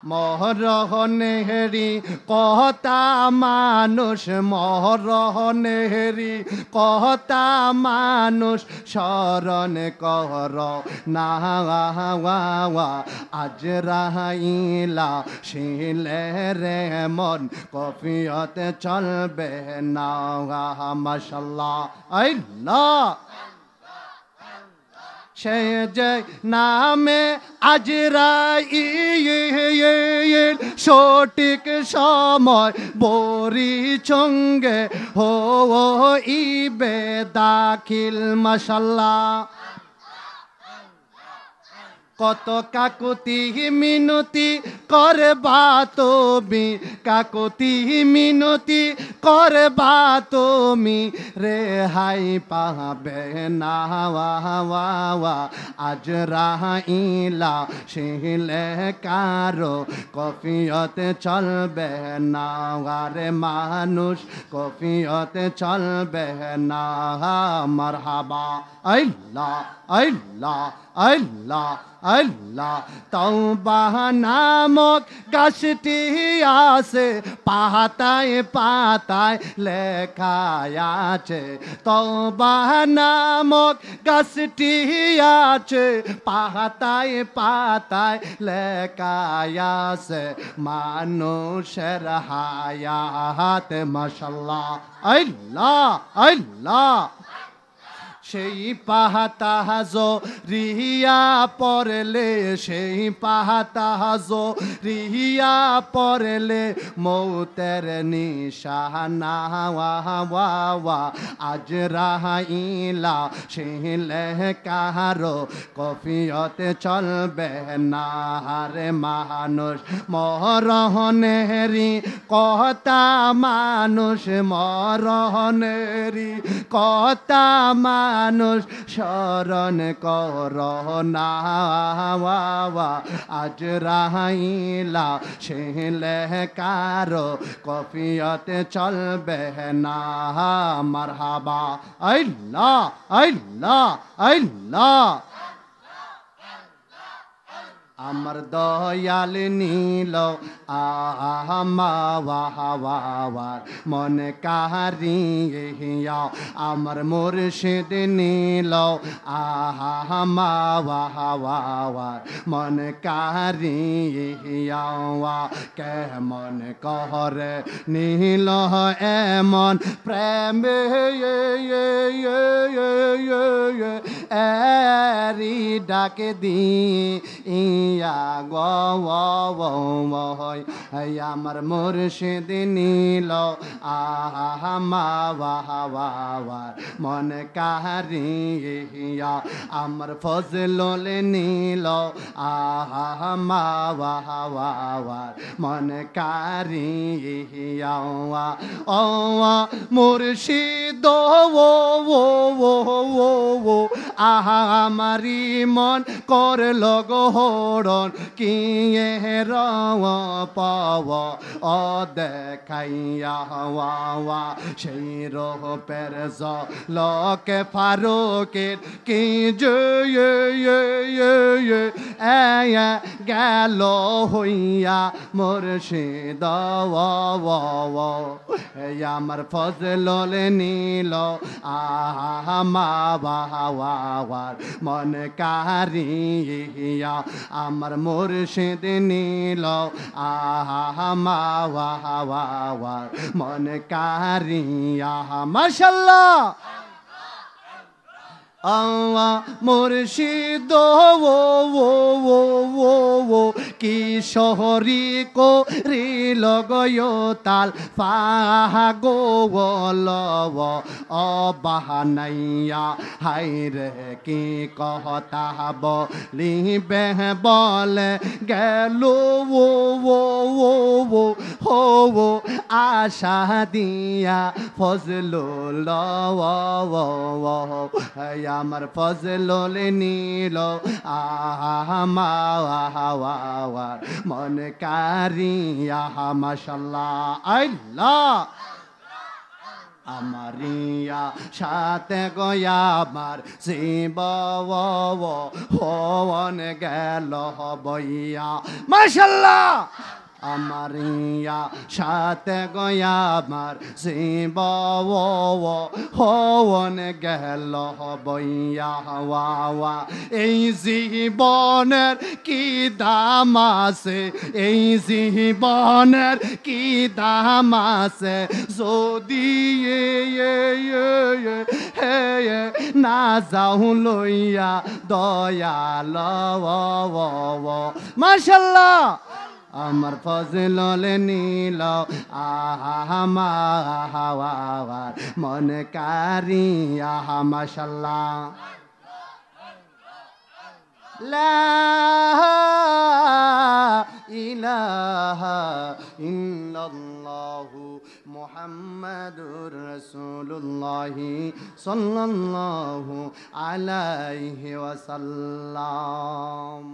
মরহনেরি কথা মানুষ মরহনেরি কথা মানুষ স্মরণ কর না আজ রাহাইলা শিলে রে মন কফিয়তে চলবে না মাশাল্লাহ আল্লাহ সে যে নামে আজরাইল সঠিক সময় বরি চঙ্গে ইবে দাখিল মাশাল্লাহ কত কাকুতি মিনতি করবা তুমি কাকুতি মিনতি করবা তুমি রেহাই পাবে না আজ রাহাইলা শিলে কারো কফিয়তে চলবে না রে মানুষ কফিয়তে চলবে না মারহাবা আল্লাহ আল্লাহ আল্লাহ আল্লাহ তওবা নামক গাছটি আছে পাতায় পাতায় লেখা আছে তওবা নামক গাছটি আছে পাতায় পাতায় লেখা আছে মানুষের হায়াত মাশাল্লাহ আল্লাহ আল্লাহ সেই পাহাতাহাজো রিহিয়া পড়লে সেই পাহাতাহাজো রিহিয়া পড়লে মৌতের নিশানা আজ রাহাইলা শিলে কাহারো কফিয়তে চলবে না রে মানুষ মরহনেরি কথা মানুষ মরহনেরি কথা মানুষ স্মরণ কর না আজ রাহাইলা শিলে কারো কফিয়তে চলবে না মারহাবা আল্লাহ আল্লাহ আল্লাহ আমার দয়াল নীল আহামাওয়ার মন কাহারিয়া আমার মুর্শিদ নীল আহামাওয়ার মন কাহারিয়া কেমন কহরে নীল এমন প্রেম এরি ডাকে দি ইয়া গয় আমার মুর্শিদ নীল আহামাওয়ার মন কাহারিয়া আমার ফজলুল নীল আহামাওয়ার মন কাহারিয়া ও মুর্শিদ আমারি মন করল গহরণ কি পাব ও দেখাইয়া হওয়া সেই রূপের লোকে ফারুকের কি গেল হইয়া মুর্শিদ আমার ফজলুল নীল আহামাওয়ার মন কাহারিয়া আমার মুর্শিদ নীল আহামাওয়ার মন কাহারিয়া মাশাল্লাহ মুর্শিদ কি শহরি কো রিল গয়তাল পাগল অবাহানাইয়া হাইরে কি কহতা বলিবে বলে গেল হো আশা দিয়া ফজলুল আমার ফজলুল নীল আহামাওয়ার মন কারিয়া মাশাল্লাহ আল্লাহ আমারিয়া সাথে গয়া আমার শিব হন গেল বইয়া মাশাল্লাহ আমারিয়া সাথে গয়া আমার শিব হন গেল বইয়া হওয়া এই জীবনের কি দাম আছে এই জীবনের কি দাম আছে যদি না যাও লইয়া দয়াল মাশাল্লাহ আমার ফজল নীল আমার মন কারিয়া মাশাল্লাহ লা ইলাহা ইল্লাল্লাহু মুহাম্মাদুর রাসূলুল্লাহ সাল্লাল্লাহু আলাইহি ওয়াসাল্লাম।